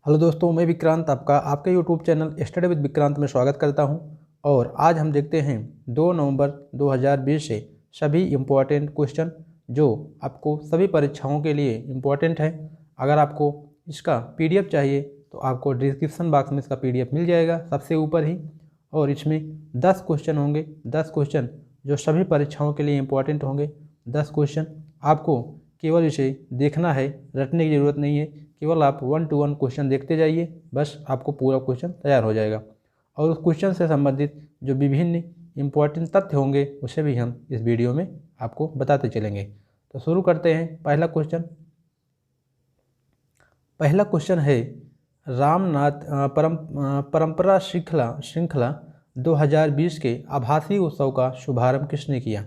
Hello दोस्तों, मैं विक्रांत आपका आपके YouTube channel study with Vikrant में स्वागत करता हूं। और आज हम देखते हैं 2 नवंबर 2020 से सभी इम्पोर्टेंट क्वेश्चन जो आपको सभी परीक्षाओं के लिए इम्पोर्टेंट है। अगर आपको इसका पीडीएफ चाहिए तो आपको डिस्क्रिप्शन बॉक्स में इसका पीडीएफ मिल जाएगा सबसे ऊपर ही। और इसमें 10 क्वेश्चन होंगे, 10 क्वेश्चन जो सभी परीक्षाओं के लिए इम्पोर्टेंट होंगे। 10 क्वेश्चन आपको केवल इसे देखना है, रटने की ज़रूरत नहीं है। केवल आप 1 to 1 क्वेश्चन देखते जाइए, बस आपको पूरा क्वेश्चन तैयार हो जाएगा। और उस क्वेश्चन से संबंधित जो विभिन्न इम्पोर्टेंट तथ्य होंगे उसे भी हम इस वीडियो में आपको बताते चलेंगे। तो शुरू करते हैं। पहला क्वेश्चन है रामनाथ परंपरा श्रृंखला 2020 के आभासी उत्सव का शुभारंभ किसने किया?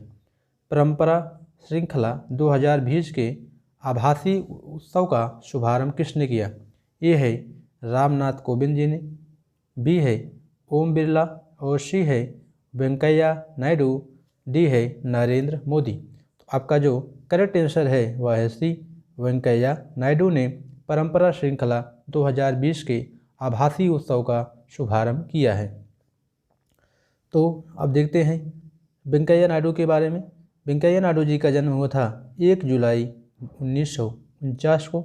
परंपरा श्रृंखला 2020 के आभासी उत्सव का शुभारंभ किसने किया? ए है रामनाथ कोविंद जी ने, बी है ओम बिरला और सी है वेंकैया नायडू, डी है नरेंद्र मोदी। तो आपका जो करेक्ट आंसर है वह है सी, वेंकैया नायडू ने परंपरा श्रृंखला 2020 के आभासी उत्सव का शुभारंभ किया है। तो अब देखते हैं वेंकैया नायडू के बारे में। वेंकैया नायडू जी का जन्म हुआ था 1 जुलाई 1949 को।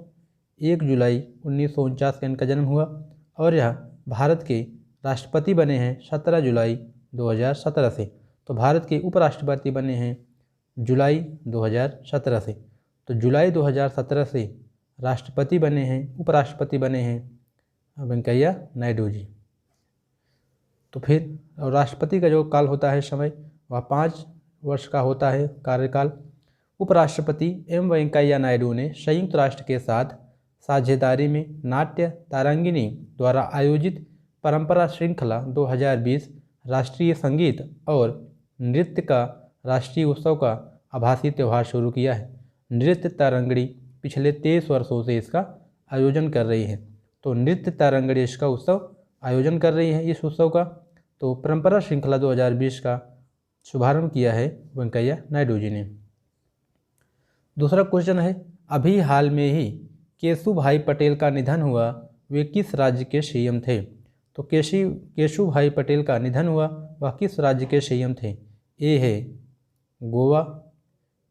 1 जुलाई 1949 का इनका जन्म हुआ और यह भारत के राष्ट्रपति बने हैं 17 जुलाई 2017 से। तो भारत के उपराष्ट्रपति बने हैं जुलाई 2017 से। तो जुलाई 2017 से राष्ट्रपति बने हैं, उपराष्ट्रपति बने हैं वेंकैया नायडू जी। तो फिर राष्ट्रपति का जो काल होता है समय वह 5 वर्ष का होता है कार्यकाल। उपराष्ट्रपति एम वेंकैया नायडू ने संयुक्त राष्ट्र के साथ साझेदारी में नाट्य तारंगिणी द्वारा आयोजित परंपरा श्रृंखला 2020 राष्ट्रीय संगीत और नृत्य का राष्ट्रीय उत्सव का आभासी त्यौहार शुरू किया है। नृत्य तारंगिणी पिछले 23 वर्षों से इसका आयोजन कर रही है। तो नृत्य तारंगिणी इसका उत्सव आयोजन कर रही है इस उत्सव का। तो परंपरा श्रृंखला 2020 का शुभारंभ किया है वेंकैया नायडू जी ने। दूसरा क्वेश्चन है अभी हाल में ही केशुभाई पटेल का निधन हुआ, वे किस राज्य के सीएम थे? तो केशुभाई पटेल का निधन हुआ, वह किस राज्य के सीएम थे? ए है गोवा,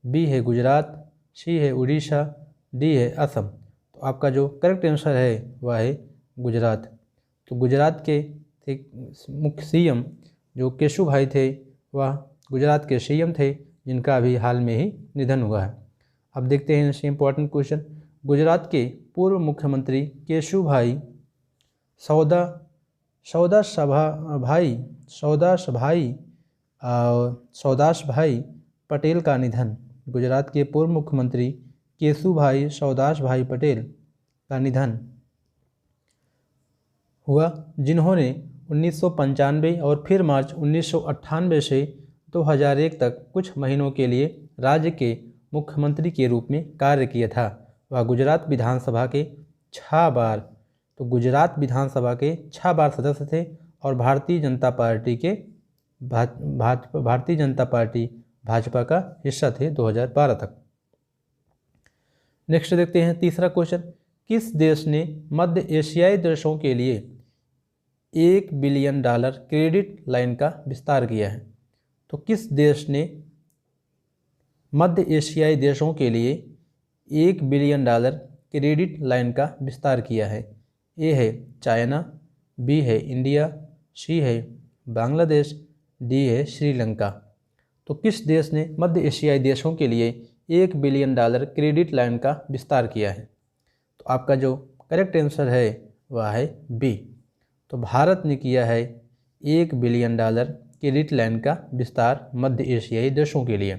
बी है गुजरात, सी है उड़ीसा, डी है असम। तो आपका जो करेक्ट आंसर है वह है गुजरात। तो गुजरात के मुख्य सीएम जो केशुभाई थे वह गुजरात के सीएम थे जिनका अभी हाल में ही निधन हुआ है। अब देखते हैं इससे इम्पोर्टेंट क्वेश्चन। गुजरात के पूर्व मुख्यमंत्री केशुभाई सौदास भाई पटेल का निधन। गुजरात के पूर्व मुख्यमंत्री केशुभाई सौदास भाई पटेल का निधन हुआ, जिन्होंने 1995 और फिर मार्च 1998 से 2001 तक कुछ महीनों के लिए राज्य के मुख्यमंत्री के रूप में कार्य किया था। वह गुजरात विधानसभा के 6 बार सदस्य थे और भारतीय जनता पार्टी भाजपा का हिस्सा थे 2012 तक। नेक्स्ट देखते हैं तीसरा क्वेश्चन। किस देश ने मध्य एशियाई देशों के लिए $1 बिलियन क्रेडिट लाइन का विस्तार किया है? तो किस देश ने मध्य एशियाई देशों के लिए $1 बिलियन क्रेडिट लाइन का विस्तार किया है? ए है चाइना, बी है इंडिया, सी है बांग्लादेश, डी है श्रीलंका। तो किस देश ने मध्य एशियाई देशों के लिए $1 बिलियन क्रेडिट लाइन का विस्तार किया है? तो आपका जो करेक्ट आंसर है वह है बी। तो भारत ने किया है $1 बिलियन क्रेडिट लाइन का विस्तार मध्य एशियाई देशों के लिए।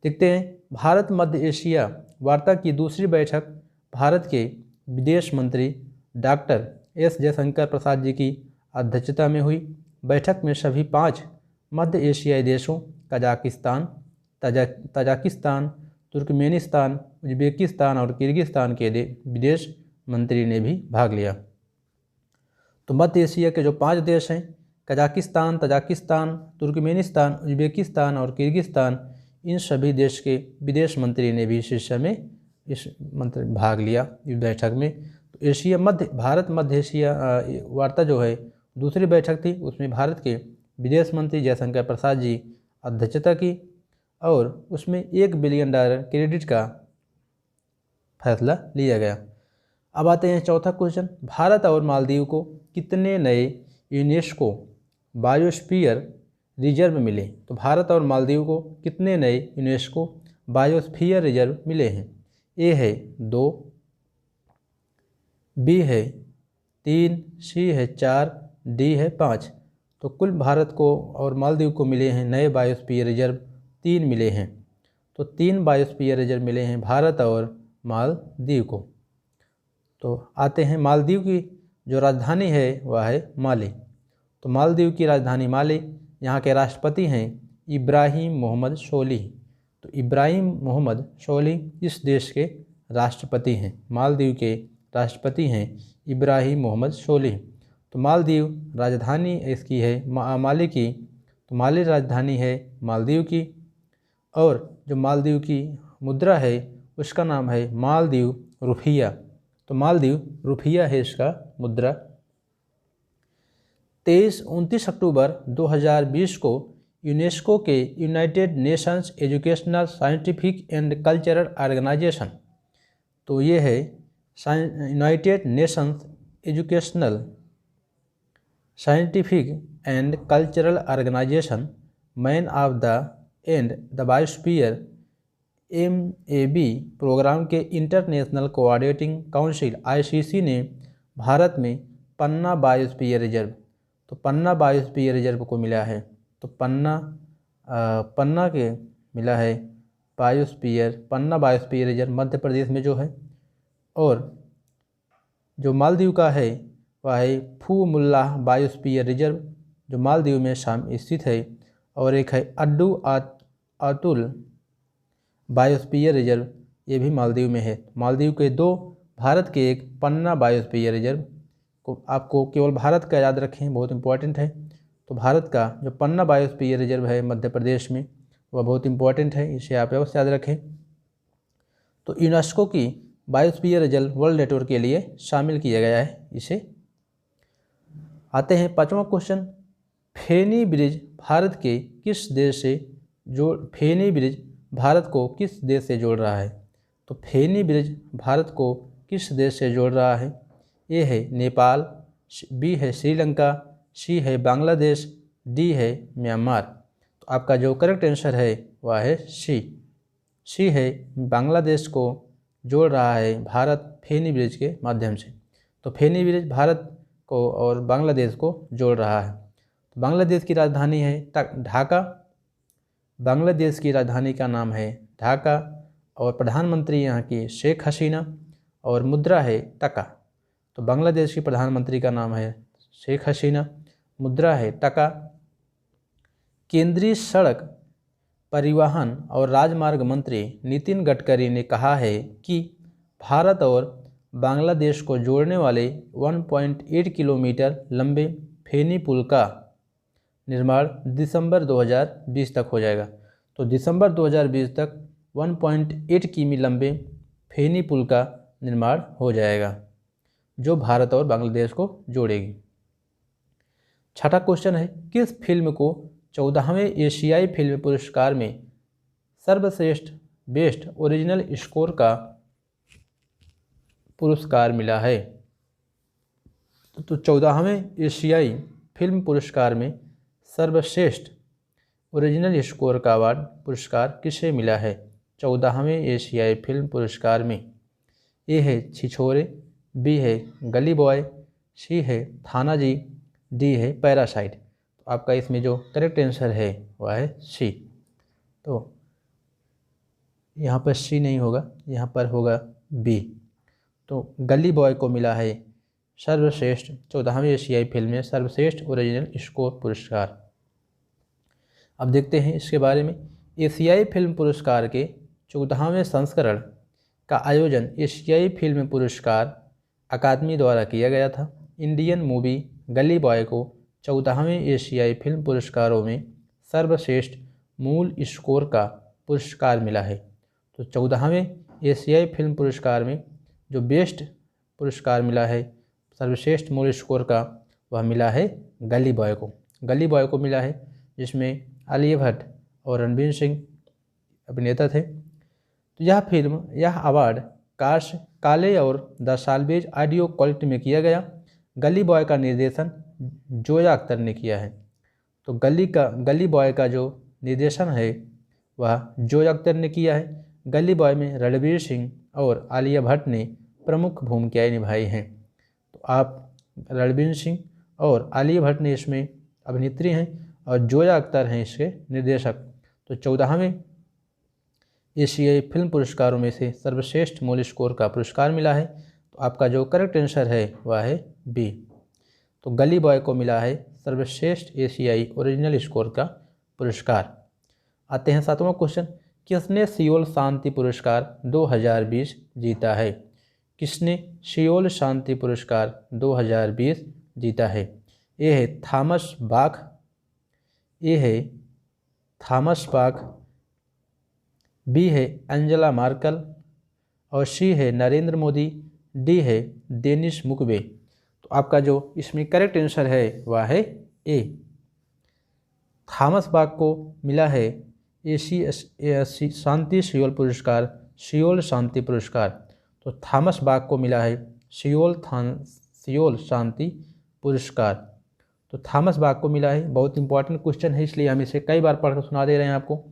देखते हैं भारत मध्य एशिया वार्ता की दूसरी बैठक भारत के विदेश मंत्री डॉक्टर एस जयशंकर प्रसाद जी की अध्यक्षता में हुई। बैठक में सभी 5 मध्य एशियाई देशों तजाकिस्तान, तुर्कमेनिस्तान, उज्बेकिस्तान और किर्गिस्तान के विदेश मंत्री ने भी भाग लिया। तो मध्य एशिया के जो 5 देश हैं कजाकिस्तान, तजाकिस्तान, तुर्कमेनिस्तान, उज्बेकिस्तान और किर्गिस्तान, इन सभी देश के विदेश मंत्री ने भी इस भाग लिया इस बैठक में। तो तो एशिया मध्य भारत मध्य एशिया वार्ता जो है दूसरी बैठक थी, उसमें भारत के विदेश मंत्री जयशंकर प्रसाद जी अध्यक्षता की और उसमें $1 बिलियन क्रेडिट का फैसला लिया गया। अब आते हैं चौथा क्वेश्चन, भारत और मालदीव को कितने नए यूनेस्को बायोस्फीयर रिजर्व मिले? तो भारत और मालदीव को कितने नए यूनेस्को बायोस्फीयर रिजर्व मिले हैं? ए है 2, बी है 3, सी है 4, डी है 5। तो कुल भारत को और मालदीव को मिले हैं नए बायोस्फीयर रिजर्व 3 मिले हैं। तो 3 बायोस्फीयर रिजर्व मिले हैं भारत और मालदीव को। तो आते हैं मालदीव की जो राजधानी है वह है माले। तो मालदीव की राजधानी माले, यहाँ के राष्ट्रपति हैं इब्राहिम मोहम्मद सोलिह। तो इब्राहिम मोहम्मद सोलिह इस देश के राष्ट्रपति हैं, मालदीव के राष्ट्रपति हैं इब्राहिम मोहम्मद सोलिह। तो मालदीव राजधानी इसकी है माले की, तो माले राजधानी है मालदीव की। और जो मालदीव की मुद्रा है उसका नाम है मालदीव रुपया। तो मालदीव रुपया है इसका मुद्रा। 29 अक्टूबर 2020 को यूनेस्को के United Nations Educational Scientific and Cultural organisation, तो ये है United Nations Educational Scientific and Cultural organisation man of the end the biosphere MAB programme के इंटरनेशनल कोऑर्डिनेटिंग काउंसिल ICC ने भारत में पन्ना बायोस्फीयर रिजर्व, तो पन्ना बायोस्फीयर रिजर्व को मिला है। तो पन्ना के मिला है पन्ना बायोस्फीयर रिजर्व मध्य प्रदेश में जो है। और जो मालदीव का है वह है फू मुल्लाह बायोस्फीयर रिजर्व जो मालदीव में स्थित है। और एक है अड्डू अतुल बायोस्फीयर रिजर्व, ये भी मालदीव में है। मालदीव के 2, भारत के 1 पन्ना बायोस्फीयर रिजर्व को आपको केवल भारत का याद रखें, बहुत इंपॉर्टेंट है। तो भारत का जो पन्ना बायोस्फीयर रिजर्व है मध्य प्रदेश में वह बहुत इंपॉर्टेंट है, इसे आप अवश्य याद रखें। तो यूनेस्को की बायोस्फीयर रिजर्व वर्ल्ड नेटवर्क के लिए शामिल किया गया है इसे। आते हैं 5वां क्वेश्चन, फेनी ब्रिज भारत के किस देश से फेनी ब्रिज भारत को किस देश से जोड़ रहा है? तो फेनी ब्रिज भारत को किस देश से जोड़ रहा है? ए है नेपाल, बी है श्रीलंका, सी है बांग्लादेश, डी है म्यांमार। तो आपका जो करेक्ट आंसर है वह है सी है, बांग्लादेश को जोड़ रहा है भारत फेनी ब्रिज के माध्यम से। तो फेनी ब्रिज भारत को और बांग्लादेश को जोड़ रहा है। तो बांग्लादेश की राजधानी है ढाका, बांग्लादेश की राजधानी का नाम है ढाका और प्रधानमंत्री यहाँ की शेख हसीना और मुद्रा है टका। तो बांग्लादेश की प्रधानमंत्री का नाम है शेख हसीना, मुद्रा है टका। केंद्रीय सड़क परिवहन और राजमार्ग मंत्री नितिन गडकरी ने कहा है कि भारत और बांग्लादेश को जोड़ने वाले 1.8 किलोमीटर लंबे फेनी पुल का निर्माण दिसंबर 2020 तक हो जाएगा। तो दिसंबर 2020 तक 1.8 किमी लंबे फेनी पुल का निर्माण हो जाएगा जो भारत और बांग्लादेश को जोड़ेगी। 6ठा क्वेश्चन है, किस फिल्म को 14वें एशियाई फिल्म पुरस्कार में सर्वश्रेष्ठ बेस्ट ओरिजिनल स्कोर का पुरस्कार मिला है? तो 14वें एशियाई फिल्म पुरस्कार में सर्वश्रेष्ठ ओरिजिनल स्कोर का अवार्ड पुरस्कार किसे मिला है 14वें एशियाई फिल्म पुरस्कार में? ए है छिछोरे, बी है गली बॉय, सी है थाना जी, डी है पैरासाइट। तो आपका इसमें जो करेक्ट आंसर है वह है सी। तो यहाँ पर सी नहीं होगा, यहाँ पर होगा बी। तो गली बॉय को मिला है सर्वश्रेष्ठ 14वें एशियाई फिल्म में सर्वश्रेष्ठ ओरिजिनल स्कोर पुरस्कार। अब देखते हैं इसके बारे में। एशियाई फिल्म पुरस्कार के 14वें संस्करण का आयोजन एशियाई फिल्म पुरस्कार अकादमी द्वारा किया गया था। इंडियन मूवी गली बॉय को 14वें एशियाई फिल्म पुरस्कारों में सर्वश्रेष्ठ मूल स्कोर का पुरस्कार मिला है। तो 14वें एशियाई फिल्म पुरस्कार में जो बेस्ट पुरस्कार मिला है सर्वश्रेष्ठ मूल स्कोर का, वह मिला है गली बॉय को। गली बॉय को मिला है, जिसमें आलिया भट्ट और रणवीर सिंह अभिनेता थे। तो यह अवार्ड काले और द साल्वेज ऑडियो क्वालिटी में किया गया। गली बॉय का निर्देशन जोया अख्तर ने किया है। तो गली बॉय का जो निर्देशन है वह जोया अख्तर ने किया है। गली बॉय में रणवीर सिंह और आलिया भट्ट ने प्रमुख भूमिकाएं निभाई हैं। तो आप रणवीर सिंह और आलिया भट्ट ने इसमें अभिनेत्री हैं और जोया अख्तर हैं इसके निर्देशक। तो 14वें एशियाई फिल्म पुरस्कारों में से सर्वश्रेष्ठ मूल स्कोर का पुरस्कार मिला है। तो आपका जो करेक्ट आंसर है वह है बी। तो गली बॉय को मिला है सर्वश्रेष्ठ एशियाई ओरिजिनल स्कोर का पुरस्कार। आते हैं 7वां क्वेश्चन, किसने सियोल शांति पुरस्कार 2020 जीता है? किसने सियोल शांति पुरस्कार 2020 जीता है? ए है थॉमस बाख, ए है थॉमस बाख, बी है एंजेला मार्कल और सी है नरेंद्र मोदी, डी है डेनिस मुक्वे। तो आपका जो इसमें करेक्ट आंसर है वह है ए। थॉमस बाख को मिला है शांति सियोल पुरस्कार, सियोल शांति पुरस्कार। तो थॉमस बाख को मिला है सियोल शांति पुरस्कार। तो थॉमस बाख को मिला है, बहुत इंपॉर्टेंट क्वेश्चन है इसलिए हम इसे कई बार पढ़कर सुना दे रहे हैं आपको।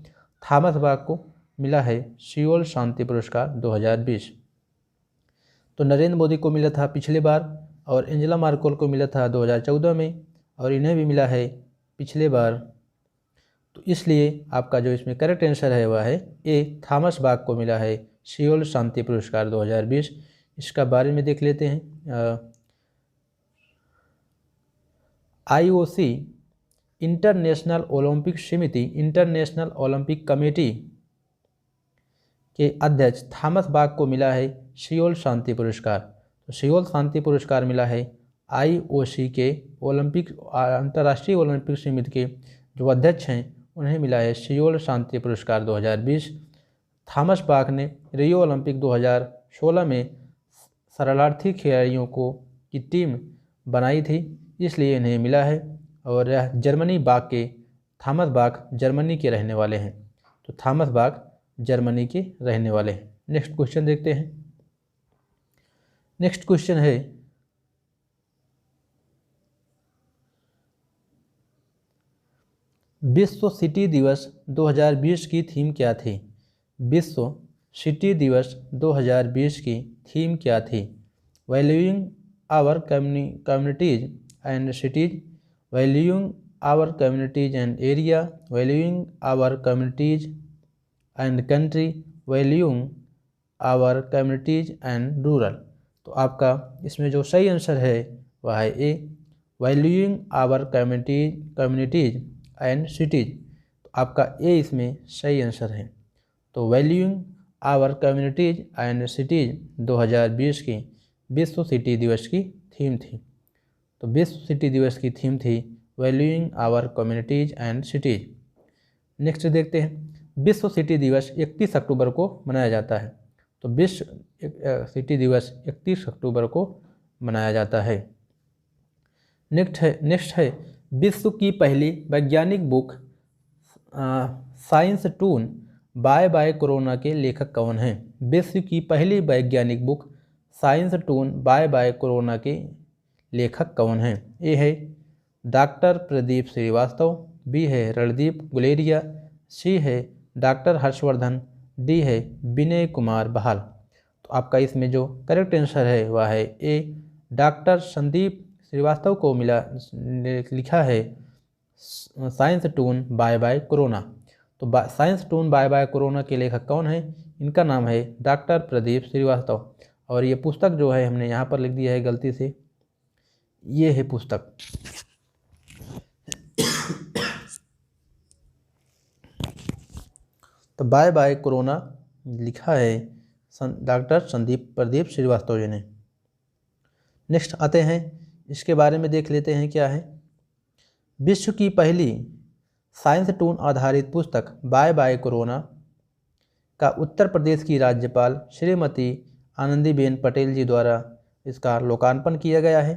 थॉमस बाख को मिला है सियोल शांति पुरस्कार 2020। तो नरेंद्र मोदी को मिला था पिछले बार और एंजेला मार्केल को मिला था 2014 में और इन्हें भी मिला है पिछले बार। तो इसलिए आपका जो इसमें करेक्ट आंसर है वह है ए। थॉमस बाख को मिला है सियोल शांति पुरस्कार 2020। इसका बारे में देख लेते हैं। IOC इंटरनेशनल ओलंपिक समिति, इंटरनेशनल ओलंपिक कमेटी के अध्यक्ष थॉमस बाख को मिला है सियोल शांति पुरस्कार। तो सियोल शांति पुरस्कार मिला है IOC के अंतर्राष्ट्रीय ओलंपिक समिति के जो अध्यक्ष हैं उन्हें मिला है सियोल शांति पुरस्कार 2020। थॉमस बाख ने रियो ओलंपिक 2016 में शरणार्थी खिलाड़ियों की टीम बनाई थी, इसलिए इन्हें मिला है। और यह जर्मनी बाग के थॉमस बाख जर्मनी के रहने वाले हैं। तो थॉमस बाख जर्मनी के रहने वाले हैं। नेक्स्ट क्वेश्चन देखते हैं। नेक्स्ट क्वेश्चन है विश्व सिटी दिवस 2020 की थीम क्या थी? विश्व सिटी दिवस 2020 की थीम क्या थी? Valuing our communities and cities, valuing our communities and area, valuing our communities and country, valuing our communities and rural. तो आपका इसमें जो सही आंसर है वह है A, valuing our communities and cities. तो आपका ए इसमें सही आंसर है। तो valuing our communities and cities 2020 की विश्व सिटी दिवस की थीम थी। तो विश्व सिटी दिवस की थीम थी valuing our communities and cities. Next देखते हैं, विश्व सिटी दिवस 31 अक्टूबर को मनाया जाता है। तो विश्व सिटी दिवस 31 अक्टूबर को मनाया जाता है। नेक्स्ट है विश्व की पहली वैज्ञानिक book science toon bye bye corona के लेखक कौन हैं? विश्व की पहली वैज्ञानिक book science toon bye bye corona के लेखक कौन हैं? ए है डॉक्टर प्रदीप श्रीवास्तव, बी है रणदीप गुलेरिया, सी है डॉक्टर हर्षवर्धन, डी है विनय कुमार बहाल। तो आपका इसमें जो करेक्ट आंसर है वह है ए, डॉक्टर संदीप श्रीवास्तव को लिखा है science toon bye bye corona. तो science toon bye bye corona के लेखक कौन है? इनका नाम है डॉक्टर प्रदीप श्रीवास्तव। और ये पुस्तक जो है हमने यहाँ पर लिख दिया है गलती से, ये है पुस्तक। तो बाय बाय कोरोना लिखा है डॉक्टर संदीप प्रदीप श्रीवास्तव जी ने। नेक्स्ट आते हैं, इसके बारे में देख लेते हैं क्या है। विश्व की पहली साइंस टून आधारित पुस्तक बाय बाय कोरोना का उत्तर प्रदेश की राज्यपाल श्रीमती आनंदीबेन पटेल जी द्वारा इसका लोकार्पण किया गया है।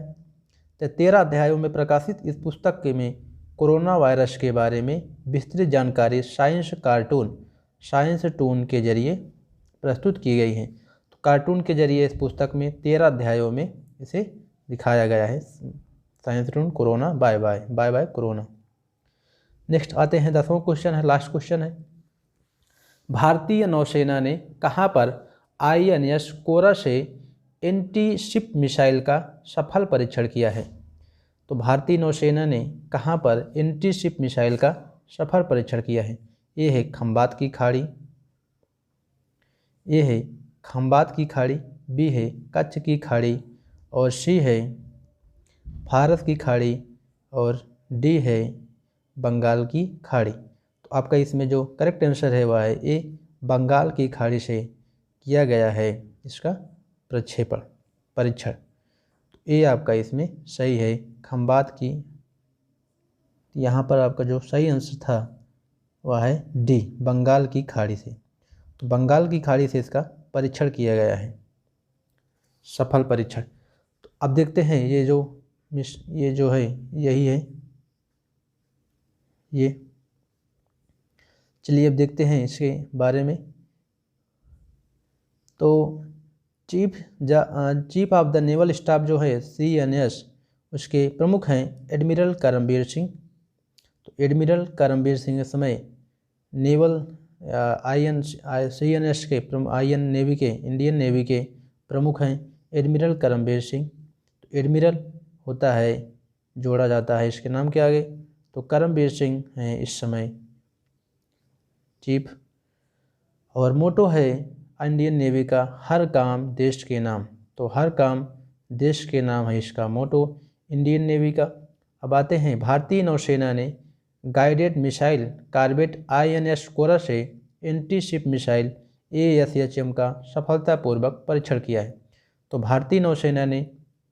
तो 13 अध्यायों में प्रकाशित इस पुस्तक में कोरोना वायरस के बारे में विस्तृत जानकारी साइंस टून के जरिए प्रस्तुत की गई है। तो कार्टून के जरिए इस पुस्तक में 13 अध्यायों में इसे दिखाया गया है। Science toon corona, bye bye, bye bye corona. Next आते हैं 10वां क्वेश्चन है, लास्ट क्वेश्चन है। भारतीय नौसेना ने कहाँ पर INS कोरा से एंटी शिप मिसाइल का सफल परीक्षण किया है? तो भारतीय नौसेना ने कहाँ पर एंटी शिप मिसाइल का सफल परीक्षण किया है? ये है खंबात की खाड़ी, ये है खंबात की खाड़ी, बी है कच्छ की खाड़ी, और सी है फारस की खाड़ी, और डी है बंगाल की खाड़ी। तो आपका इसमें जो करेक्ट आंसर है वह है ए, बंगाल की खाड़ी से किया गया है इसका परीक्षण। तो ये आपका इसमें सही है, खंबात की। यहाँ पर आपका जो सही आंसर था वह है डी, बंगाल की खाड़ी से। तो बंगाल की खाड़ी से इसका परीक्षण किया गया है, सफल परीक्षण। तो अब देखते हैं ये जो है यही है ये। चलिए अब देखते हैं इसके बारे में। तो chief of the naval staff जो है CNS, उसके प्रमुख हैं एडमिरल करमबीर सिंह। तो एडमिरल करमबीर सिंह इस समय नेवल CNS के इंडियन नेवी के प्रमुख हैं एडमिरल करमबीर सिंह। तो एडमिरल होता है, जोड़ा जाता है इसके नाम के आगे, तो करमबीर सिंह हैं इस समय चीफ। और मोटो है इंडियन नेवी का, हर काम देश के नाम। तो हर काम देश के नाम है इसका मोटो इंडियन नेवी का। अब आते हैं, भारतीय नौसेना ने गाइडेड मिसाइल कॉर्वेट INS कोरा से एंटी शिप मिसाइल ASHM का सफलतापूर्वक परीक्षण किया है। तो भारतीय नौसेना ने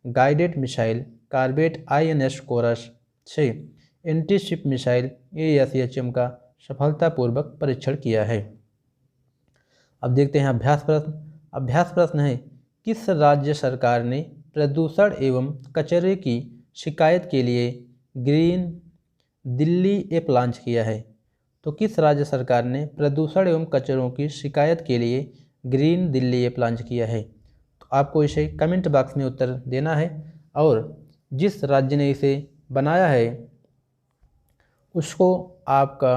गाइडेड मिसाइल कॉर्वेट INS कोरा से एंटी शिप मिसाइल ASHM का सफलतापूर्वक परीक्षण किया है। अब देखते हैं अभ्यास प्रश्न है, किस राज्य सरकार ने प्रदूषण एवं कचरे की शिकायत के लिए ग्रीन दिल्ली ऐप लॉन्च किया है? तो किस राज्य सरकार ने प्रदूषण एवं कचरों की शिकायत के लिए ग्रीन दिल्ली ऐप लॉन्च किया है? तो आपको इसे कमेंट बॉक्स में उत्तर देना है, और जिस राज्य ने इसे बनाया है उसको आपका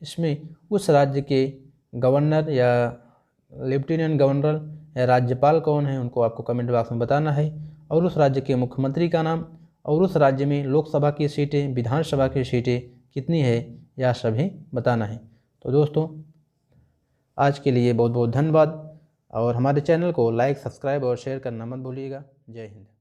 इसमें उस राज्य के गवर्नर या लेफ्टिनेंट गवर्नर या राज्यपाल कौन है उनको आपको कमेंट बॉक्स में बताना है, और उस राज्य के मुख्यमंत्री का नाम, और उस राज्य में लोकसभा की सीटें, विधानसभा की सीटें कितनी है, यह सभी बताना है। तो दोस्तों आज के लिए बहुत बहुत धन्यवाद, और हमारे चैनल को लाइक, सब्सक्राइब और शेयर करना मत भूलिएगा। जय हिंद।